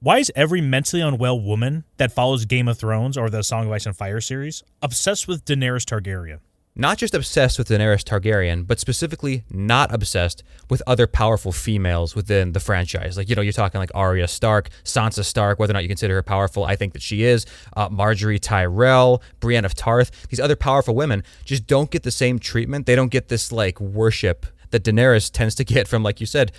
Why is every mentally unwell woman that follows Game of Thrones or the Song of Ice and Fire series obsessed with Daenerys Targaryen? Not just obsessed with Daenerys Targaryen, but specifically not obsessed with other powerful females within the franchise. Like, you're talking like Arya Stark, Sansa Stark, whether or not you consider her powerful, I think that she is. Marjorie Tyrell, Brienne of Tarth. These other powerful women just don't get the same treatment. They don't get this, like, worship that Daenerys tends to get from, like you said,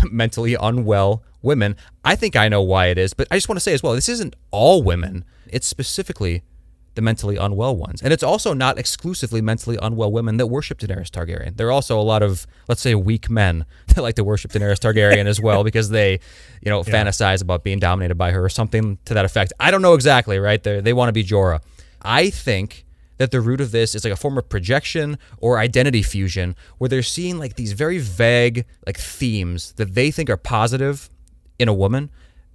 mentally unwell women. I think I know why it is, but I just want to say as well, this isn't all women. It's specifically the mentally unwell ones. And it's also not exclusively mentally unwell women that worship Daenerys Targaryen. There are also a lot of, let's say, weak men that like to worship Daenerys Targaryen as well because they, fantasize about being dominated by her or something to that effect. I don't know exactly, right? They want to be Jorah. I think that the root of this is like a form of projection or identity fusion where they're seeing like these very vague like themes that they think are positive in a woman,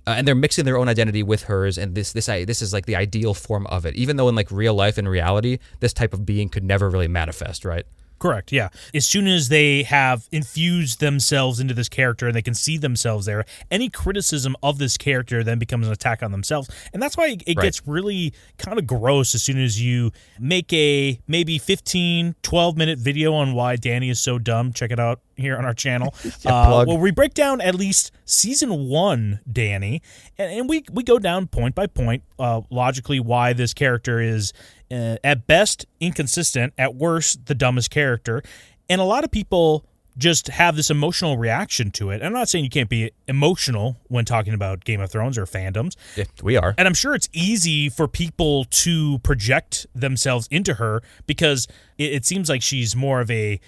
and they're mixing their own identity with hers, and this is like the ideal form of it, even though in like real life and reality this type of being could never really manifest, right? Correct, yeah. As soon as they have infused themselves into this character and they can see themselves there, any criticism of this character then becomes an attack on themselves. And that's why it gets really kind of gross as soon as you make a maybe 15, 12-minute video on why Dany is so dumb. Check it out here on our channel. Well, we break down at least season 1 Dany, and we go down point by point, logically why this character is at best inconsistent, at worst the dumbest character. And a lot of people just have this emotional reaction to it. I'm not saying you can't be emotional when talking about Game of Thrones or fandoms. Yeah, we are. And I'm sure it's easy for people to project themselves into her because it seems like she's more of a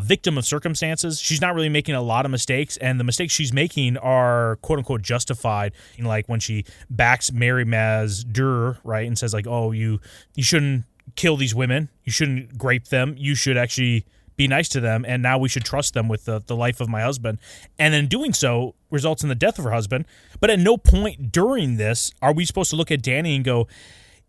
victim of circumstances. She's not really making a lot of mistakes, and the mistakes she's making are quote-unquote justified. Like when she backs Mary Maz-Dur, right, and says like, oh, you shouldn't kill these women, you shouldn't grape them, you should actually be nice to them, and now we should trust them with the life of my husband. And in doing so results in the death of her husband. But at no point during this are we supposed to look at Dany and go,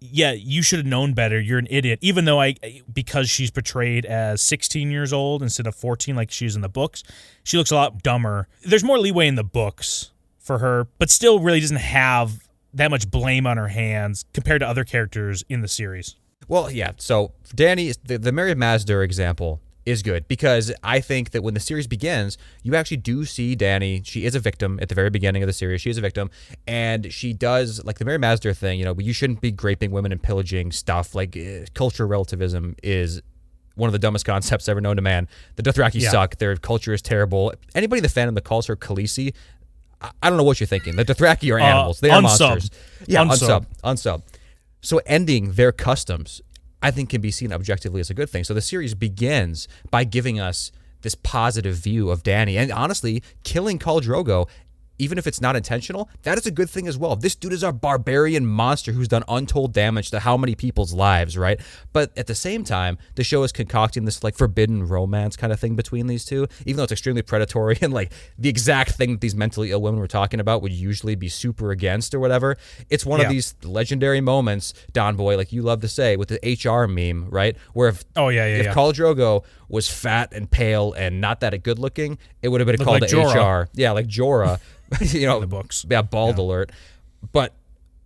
yeah, you should have known better. You're an idiot. Even though because she's portrayed as 16 years old instead of 14 like she's in the books, she looks a lot dumber. There's more leeway in the books for her, but still really doesn't have that much blame on her hands compared to other characters in the series. Well, yeah. So Dany, the Mary Maz-Dur example is good because I think that when the series begins, you actually do see Dany. She is a victim at the very beginning of the series. She is a victim, and she does, like the Mary Maz-Dur thing, you shouldn't be raping women and pillaging stuff. Like, cultural relativism is one of the dumbest concepts ever known to man. The Dothraki suck. Their culture is terrible. Anybody in the fandom that calls her Khaleesi, I don't know what you're thinking. The Dothraki are animals. They are monsters. Yeah, unsub. So ending their customs, I think, can be seen objectively as a good thing. So the series begins by giving us this positive view of Dany. And honestly, killing Khal Drogo, even if it's not intentional, that is a good thing as well. This dude is a barbarian monster who's done untold damage to how many people's lives, right? But at the same time, the show is concocting this like forbidden romance kind of thing between these two, even though it's extremely predatory and like the exact thing that these mentally ill women we're talking about would usually be super against or whatever. It's one of these legendary moments, Don Boy, like you love to say, with the HR meme, right? Where if Khal Drogo was fat and pale and not that good looking, it would have been called like the Jorah. HR. Yeah, like Jorah. In the books. Yeah, bald alert. But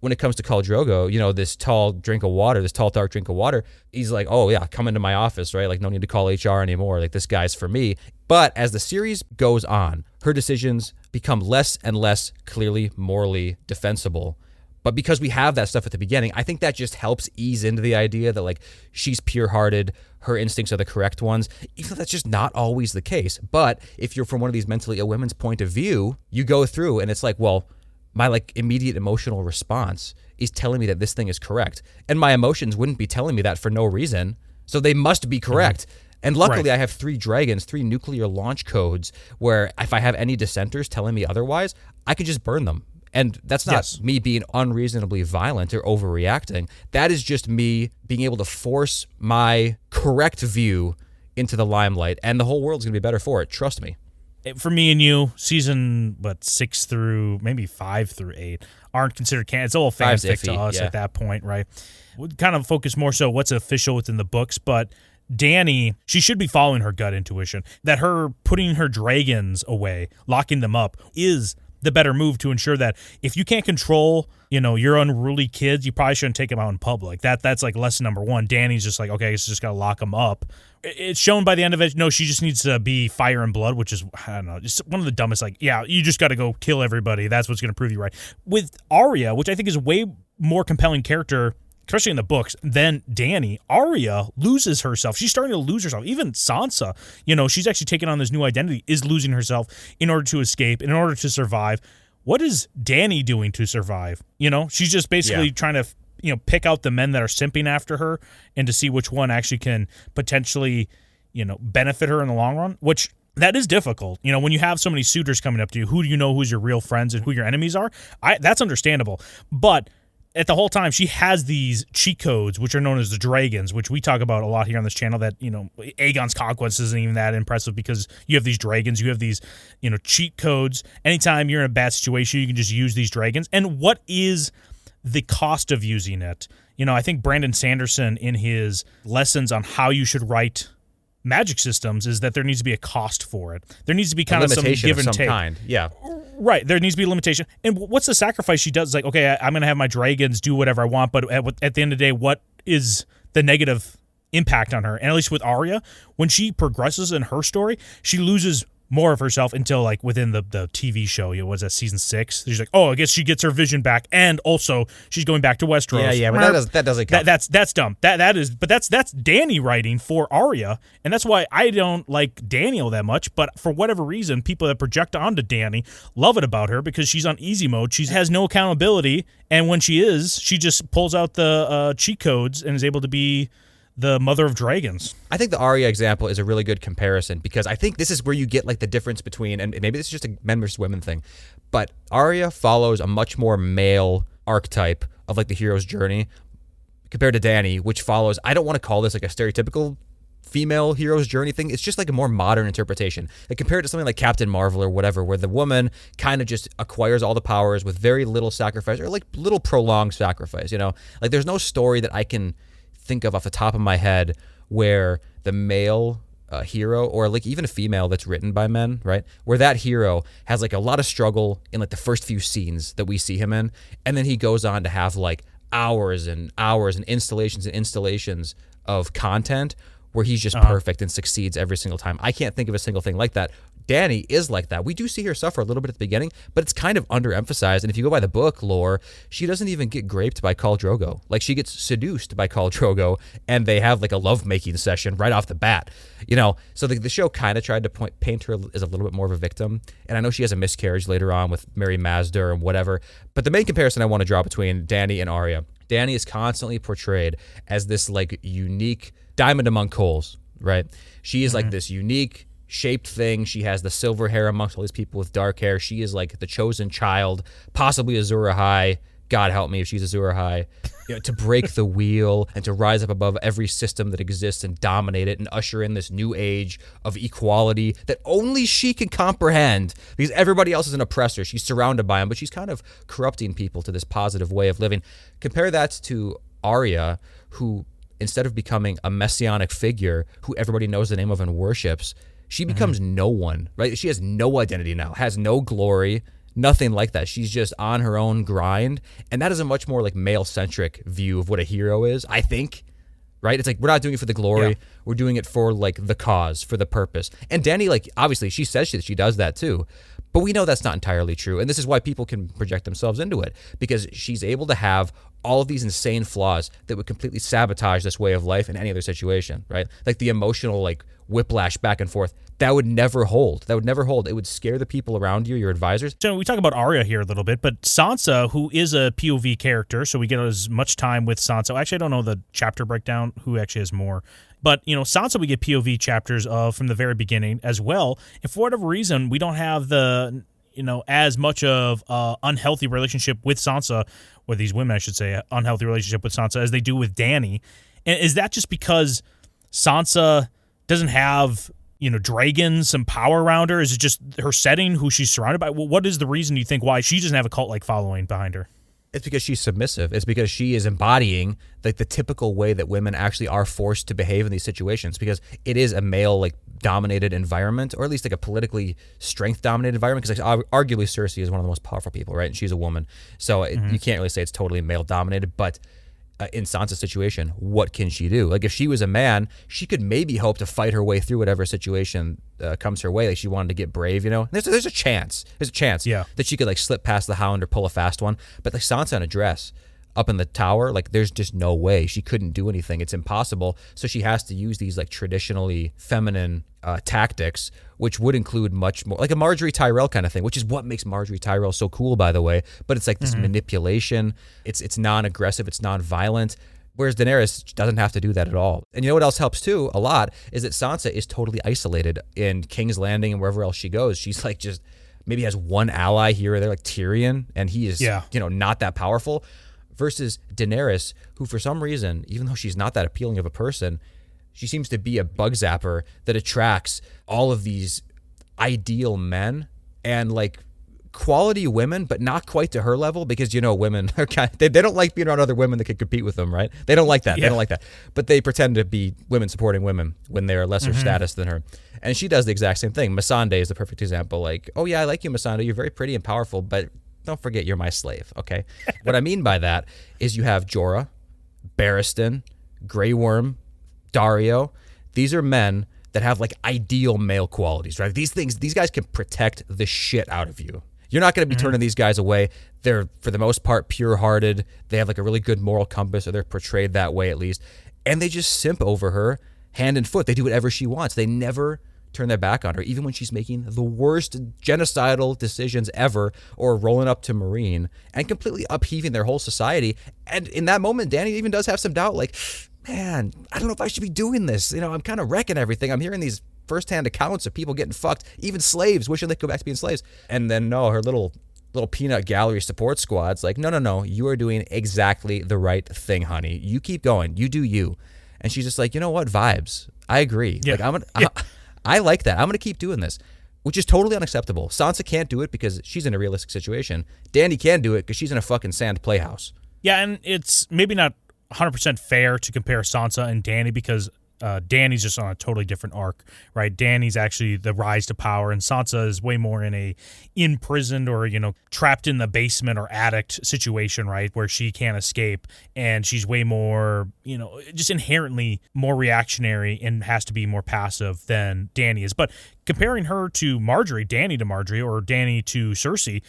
when it comes to Khal Drogo, this tall drink of water, this tall, dark drink of water, he's like, oh, yeah, come into my office, right? Like, no need to call HR anymore. Like, this guy's for me. But as the series goes on, her decisions become less and less clearly morally defensible. But because we have that stuff at the beginning, I think that just helps ease into the idea that, like, she's pure-hearted, her instincts are the correct ones, even though that's just not always the case. But if you're from one of these mentally ill women's point of view, you go through and it's like, well, my like immediate emotional response is telling me that this thing is correct. And my emotions wouldn't be telling me that for no reason. So they must be correct. And luckily I have 3 dragons, 3 nuclear launch codes where if I have any dissenters telling me otherwise, I can just burn them. And that's not me being unreasonably violent or overreacting. That is just me being able to force my correct view into the limelight, and the whole world's going to be better for it. Trust me. For me and you, season 6 through maybe 5 through 8 aren't considered canon. It's all fanfic to us at that point, right? We kind of focus more so what's official within the books, but Dany, she should be following her gut intuition. That her putting her dragons away, locking them up, is the better move to ensure that if you can't control, your unruly kids, you probably shouldn't take them out in public. That's like lesson number one. Dany's just like, okay, just got to lock them up. It's shown by the end of it, no, she just needs to be fire and blood, which is, I don't know, just one of the dumbest, like, yeah, you just got to go kill everybody. That's what's going to prove you right. With Arya, which I think is a way more compelling character, especially in the books, than Dany, Arya loses herself. She's starting to lose herself. Even Sansa, she's actually taking on this new identity, is losing herself in order to escape, in order to survive. What is Dany doing to survive? She's just basically trying to, pick out the men that are simping after her and to see which one actually can potentially, benefit her in the long run, which that is difficult. When you have so many suitors coming up to you, who do you know who's your real friends and who your enemies are? That's understandable. But at the whole time, she has these cheat codes, which are known as the dragons, which we talk about a lot here on this channel, that, Aegon's Conquest isn't even that impressive because you have these dragons, you have these, cheat codes. Anytime you're in a bad situation, you can just use these dragons. And what is the cost of using it? I think Brandon Sanderson, in his lessons on how you should write magic systems, is that there needs to be a cost for it. There needs to be kind of some give and take. Kind. Yeah. Right. There needs to be a limitation. And what's the sacrifice she does? It's like, okay, I'm going to have my dragons do whatever I want, but at the end of the day, what is the negative impact on her? And at least with Arya, when she progresses in her story, she loses more of herself until like within the TV show. Was that season 6? She's like, oh, I guess she gets her vision back, and also she's going back to Westeros. Yeah, but that doesn't count. That's dumb. That's Dany writing for Arya, and that's why I don't like Daniel that much. But for whatever reason, people that project onto Dany love it about her because she's on easy mode. She has no accountability, and when she just pulls out the cheat codes and is able to be the mother of dragons. I think the Arya example is a really good comparison because I think this is where you get like the difference between, and maybe this is just a men versus women thing, but Arya follows a much more male archetype of like the hero's journey compared to Dany, which follows, I don't want to call this like a stereotypical female hero's journey thing. It's just like a more modern interpretation. Like compared to something like Captain Marvel or whatever, where the woman kind of just acquires all the powers with very little sacrifice or like little prolonged sacrifice, Like there's no story that I can think of off the top of my head where the male hero, or like even a female that's written by men, right, where that hero has like a lot of struggle in like the first few scenes that we see him in, and then he goes on to have like hours and hours and installations of content where he's just perfect and succeeds every single time. I can't think of a single thing like that. Dany is like that. We do see her suffer a little bit at the beginning, but it's kind of underemphasized. And if you go by the book lore, she doesn't even get raped by Khal Drogo. Like she gets seduced by Khal Drogo, and they have like a lovemaking session right off the bat. So the show kind of tried to paint her as a little bit more of a victim. And I know she has a miscarriage later on with Mary Mazder and whatever. But the main comparison I want to draw between Dany and Arya, Dany is constantly portrayed as this like unique diamond among coals, right? She is like this unique shaped thing. She has the silver hair amongst all these people with dark hair. She is like the chosen child, possibly Azor Ahai. God help me if she's Azor Ahai. To break the wheel and to rise up above every system that exists and dominate it and usher in this new age of equality that only she can comprehend because everybody else is an oppressor. She's surrounded by them, but she's kind of corrupting people to this positive way of living. Compare that to Arya, who instead of becoming a messianic figure who everybody knows the name of and worships, she becomes no one, right? She has no identity now, has no glory, nothing like that. She's just on her own grind. And that is a much more like male-centric view of what a hero is, I think, right? It's like, we're not doing it for the glory. Yeah. We're doing it for like the cause, for the purpose. And Dany, like, obviously she says she does that too. But we know that's not entirely true. And this is why people can project themselves into it, because she's able to have all of these insane flaws that would completely sabotage this way of life in any other situation, right? Like the emotional like whiplash back and forth, that would never hold. It would scare the people around you, your advisors. So we talk about Arya here a little bit, but Sansa, who is a POV character, so we get as much time with Sansa. Actually, I don't know the chapter breakdown, who actually has more. But, Sansa we get POV chapters of from the very beginning as well. And for whatever reason, we don't have the, as much of unhealthy relationship with Sansa, or these women, I should say, unhealthy relationship with Sansa as they do with Dany. And is that just because Sansa doesn't have, dragons, some power around her? Is it just her setting, who she's surrounded by? What is the reason you think why she doesn't have a cult-like following behind her? It's because she's submissive. It's because she is embodying like the typical way that women actually are forced to behave in these situations, because it is a male like dominated environment, or at least like a politically strength dominated environment, because like, arguably Cersei is one of the most powerful people, right? And she's a woman. So you can't really say it's totally male dominated, but in Sansa's situation, what can she do? Like if she was a man, she could maybe hope to fight her way through whatever situation comes her way. Like she wanted to get brave, you know. There's a chance. There's a chance that she could like slip past the Hound or pull a fast one. But like Sansa in a dress up in the tower, like there's just no way she couldn't do anything. It's impossible. So she has to use these like traditionally feminine tactics, which would include much more like a Marjorie Tyrell kind of thing, which is what makes Marjorie Tyrell so cool, by the way. But it's like this manipulation. It's non-aggressive. It's non-violent. Whereas Daenerys doesn't have to do that at all. And you know what else helps too a lot is that Sansa is totally isolated in King's Landing and wherever else she goes. She's like just maybe has one ally here or there, like Tyrion, and he is not that powerful. Versus Daenerys, who for some reason, even though she's not that appealing of a person, she seems to be a bug zapper that attracts all of these ideal men and like quality women, but not quite to her level, because you know women are they don't like being around other women that can compete with them, right? They don't like that. They don't like that. But they pretend to be women supporting women when they are lesser status than her. And she does the exact same thing. Missandei is the perfect example. Like, oh yeah, I like you, Missandei. You're very pretty and powerful, but don't forget you're my slave, okay? What I mean by that is you have Jorah, Barristan, Grey Worm, Daario. These are men that have like ideal male qualities, right? These guys can protect the shit out of you. You're not going to be turning these guys away. They're, for the most part, pure-hearted. They have like a really good moral compass, or they're portrayed that way at least. And they just simp over her hand and foot. They do whatever she wants. They never turn their back on her, even when she's making the worst genocidal decisions ever, or rolling up to Meereen and completely upheaving their whole society. And in that moment, Dany even does have some doubt, like, man, I don't know if I should be doing this. You know, I'm kind of wrecking everything. I'm hearing these firsthand accounts of people getting fucked, even slaves wishing they could go back to being slaves. And then no, her little peanut gallery support squad's like, no, you are doing exactly the right thing, honey. You keep going. You do you. And she's just like, you know what? Vibes. I agree. Yeah. Like I like that. I'm going to keep doing this, which is totally unacceptable. Sansa can't do it because she's in a realistic situation. Dany can do it because she's in a fucking sand playhouse. Yeah, and it's maybe not 100% fair to compare Sansa and Dany, because Dany's just on a totally different arc, right? Dany's actually the rise to power, and Sansa is way more in a imprisoned or, trapped in the basement or attic situation, right? Where she can't escape, and she's way more, just inherently more reactionary and has to be more passive than Dany is. But comparing her to Marjorie, Dany to Marjorie, or Dany to Cersei,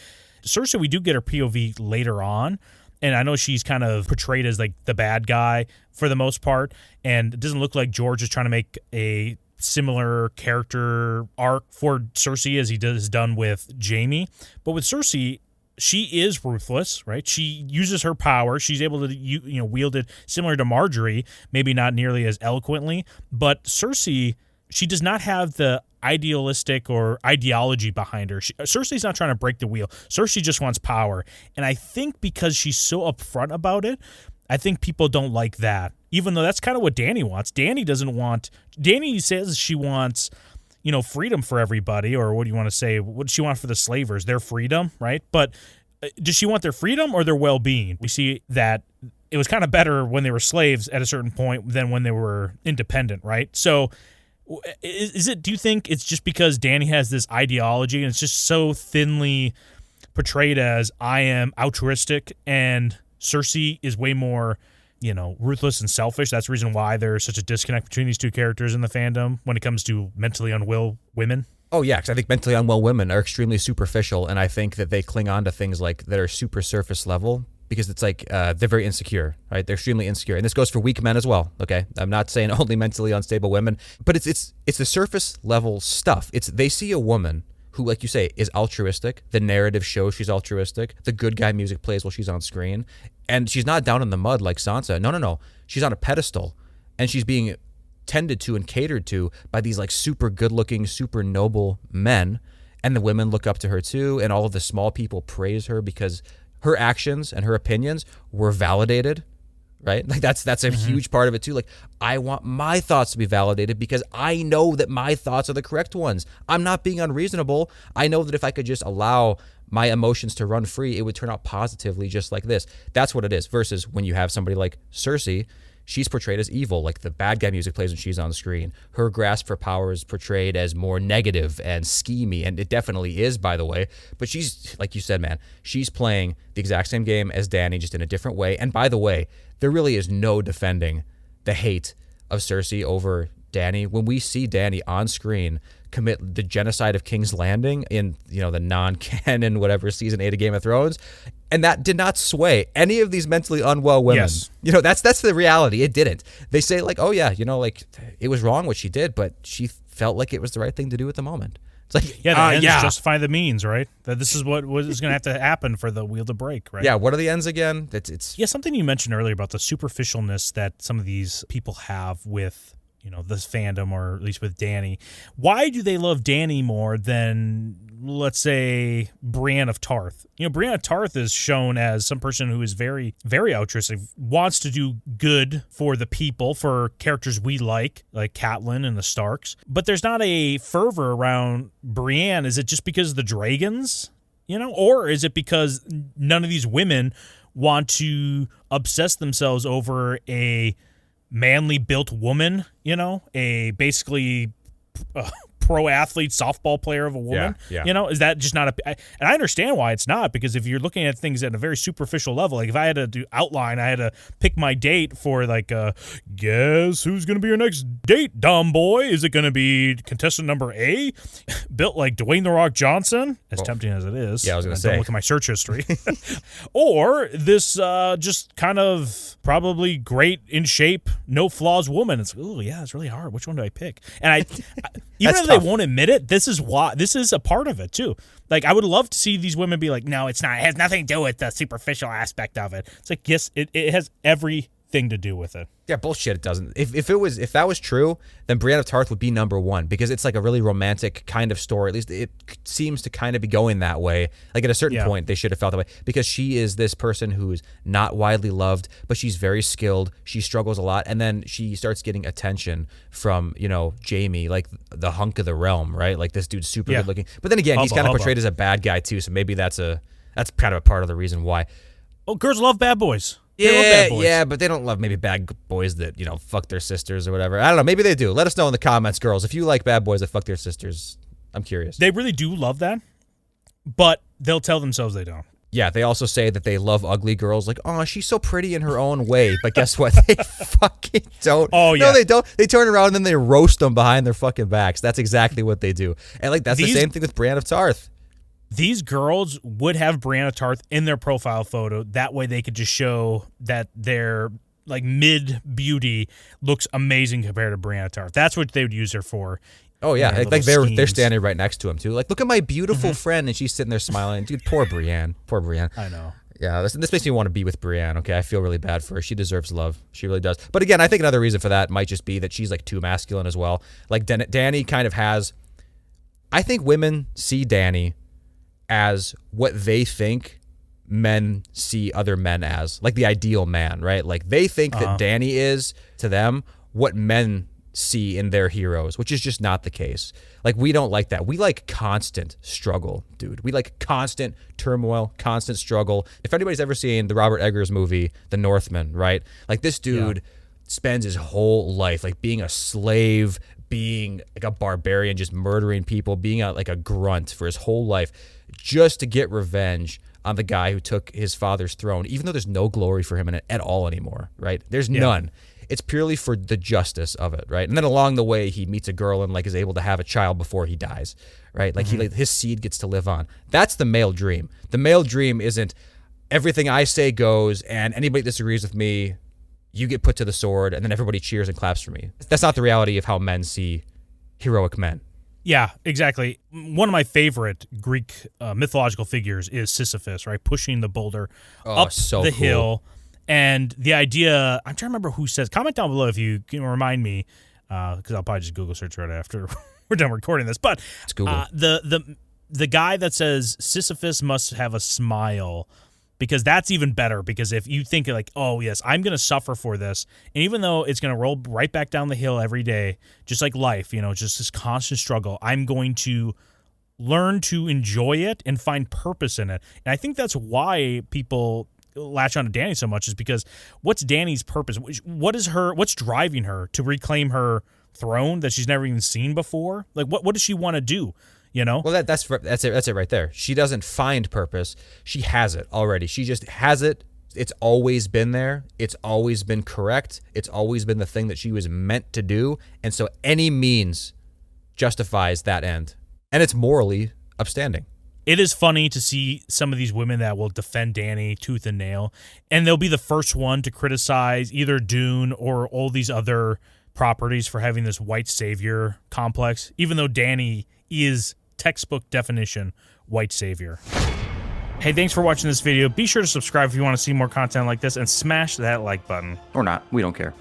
we do get her POV later on. And I know she's kind of portrayed as like the bad guy for the most part. And it doesn't look like George is trying to make a similar character arc for Cersei as he has done with Jaime. But with Cersei, she is ruthless, right? She uses her power. She's able to wield it similar to Marjorie, maybe not nearly as eloquently. But Cersei, she does not have the idealistic or ideology behind her. Cersei's not trying to break the wheel. Cersei just wants power. And I think because she's so upfront about it, I think people don't like that. Even though that's kind of what Dany wants. Dany says she wants, freedom for everybody, or what do you want to say? What does she want for the slavers? Their freedom, right? But does she want their freedom or their well-being? We see that it was kind of better when they were slaves at a certain point than when they were independent, right? So do you think it's just because Dany has this ideology and it's just so thinly portrayed as I am altruistic, and Cersei is way more, ruthless and selfish? That's the reason why there's such a disconnect between these two characters in the fandom when it comes to mentally unwell women? Oh, yeah, because I think mentally unwell women are extremely superficial, and I think that they cling on to things like that are super surface level, because it's like they're very insecure, right? They're extremely insecure. And this goes for weak men as well, okay? I'm not saying only mentally unstable women, but it's the surface level stuff. They see a woman who, like you say, is altruistic. The narrative shows she's altruistic. The good guy music plays while she's on screen. And she's not down in the mud like Sansa. No. She's on a pedestal, and she's being tended to and catered to by these like super good looking, super noble men. And the women look up to her too, and all of the small people praise her because her actions and her opinions were validated, right? Like that's a huge part of it too. Like, I want my thoughts to be validated because I know that my thoughts are the correct ones. I'm not being unreasonable. I know that if I could just allow my emotions to run free, it would turn out positively just like this. That's what it is. Versus when you have somebody like Cersei, she's portrayed as evil. Like the bad guy music plays when she's on the screen. Her grasp for power is portrayed as more negative and schemy, and it definitely is, by the way. But she's, like you said, man, she's playing the exact same game as Dany, just in a different way. And by the way, there really is no defending the hate of Cersei over Dany. When we see Dany on screen commit the genocide of King's Landing in, the non-canon, whatever, season 8 of Game of Thrones, and that did not sway any of these mentally unwell women. Yes. That's the reality. It didn't. They say like, oh yeah, it was wrong what she did, but she felt like it was the right thing to do at the moment. It's like, the ends justify the means, right? That this is what is going to have to happen for the wheel to break, right? Yeah, what are the ends again? It's something you mentioned earlier about the superficialness that some of these people have with this fandom, or at least with Dany. Why do they love Dany more than, let's say, Brienne of Tarth? Brienne of Tarth is shown as some person who is very, very altruistic, wants to do good for the people, for characters we like Catelyn and the Starks. But there's not a fervor around Brienne. Is it just because of the dragons? Or is it because none of these women want to obsess themselves over a manly built woman, a basically pro athlete softball player of a woman? Yeah. Is that just not and I understand why it's not, because if you're looking at things at a very superficial level, like if I had to do outline, I had to pick my date for guess who's going to be your next date, dumb boy? Is it going to be contestant number A, built like Dwayne The Rock Johnson, as tempting as it is? Yeah, I was going to say. Don't look at my search history. Or this just kind of probably great in shape, no flaws woman. It's really hard. Which one do I pick? And even if they won't admit it, this is a part of it too. Like, I would love to see these women be like, no, it's not. It has nothing to do with the superficial aspect of it. It's like, yes, it has everything to do with it. Yeah, bullshit. It doesn't. If that was true, then Brienne of Tarth would be number one, because it's like a really romantic kind of story. At least it seems to kind of be going that way. Like at a certain point, they should have felt that way, because she is this person who's not widely loved, but she's very skilled. She struggles a lot, and then she starts getting attention from Jaime, like the hunk of the realm, right? Like this dude's super good looking. But then again, he's kind of portrayed as a bad guy too, so maybe that's kind of a part of the reason why. Oh, girls love bad boys. Yeah, but they don't love maybe bad boys that, fuck their sisters or whatever. I don't know. Maybe they do. Let us know in the comments, girls. If you like bad boys that fuck their sisters, I'm curious. They really do love that, but they'll tell themselves they don't. Yeah, they also say that they love ugly girls. Like, oh, she's so pretty in her own way. But guess what? They fucking don't. Oh, yeah. No, they don't. They turn around and then they roast them behind their fucking backs. That's exactly what they do. And that's the same thing with Brienne of Tarth. These girls would have Brienne of Tarth in their profile photo. That way they could just show that their mid beauty looks amazing compared to Brienne of Tarth. That's what they would use her for. Oh yeah, like they're standing right next to him too. Like, look at my beautiful friend, and she's sitting there smiling. Dude, poor Brienne. Poor Brienne. I know. Yeah, this makes me want to be with Brienne, okay? I feel really bad for her. She deserves love. She really does. But again, I think another reason for that might just be that she's too masculine as well. Like Dany kind of has, I think women see Dany as what they think men see other men as, like the ideal man, right? Like they think that Dany is, to them, what men see in their heroes, which is just not the case. Like, we don't like that. We like constant struggle, dude. We like constant turmoil, constant struggle. If anybody's ever seen the Robert Eggers movie, The Northman, right? Like, this dude spends his whole life being a slave, being a barbarian, just murdering people, being a grunt for his whole life, just to get revenge on the guy who took his father's throne, even though there's no glory for him in it at all anymore, right? There's none. It's purely for the justice of it, right? And then along the way, he meets a girl and is able to have a child before he dies, right? His seed gets to live on. That's the male dream. The male dream isn't everything I say goes, and anybody disagrees with me, you get put to the sword, and then everybody cheers and claps for me. That's not the reality of how men see heroic men. Yeah, exactly. One of my favorite Greek mythological figures is Sisyphus, right? Pushing the boulder up the hill. And the idea, I'm trying to remember who says, comment down below if you can remind me, because I'll probably just Google search right after we're done recording this. But the guy that says Sisyphus must have a smile, because that's even better, because if you think oh yes, I'm going to suffer for this, and even though it's going to roll right back down the hill every day, just like life, just this constant struggle, I'm going to learn to enjoy it and find purpose in it. And I think that's why people latch on to Dany so much, is because what's Dany's purpose? What's driving her to reclaim her throne that she's never even seen before? Like, what does she want to do? You know? Well, that's it right there. She doesn't find purpose. She has it already. She just has it. It's always been there. It's always been correct. It's always been the thing that she was meant to do. And so any means justifies that end. And it's morally upstanding. It is funny to see some of these women that will defend Dany tooth and nail, and they'll be the first one to criticize either Dune or all these other properties for having this white savior complex, even though Dany is textbook definition white savior. Hey, thanks for watching this video. Be sure to subscribe if you want to see more content like this, and smash that like button. Or not, we don't care.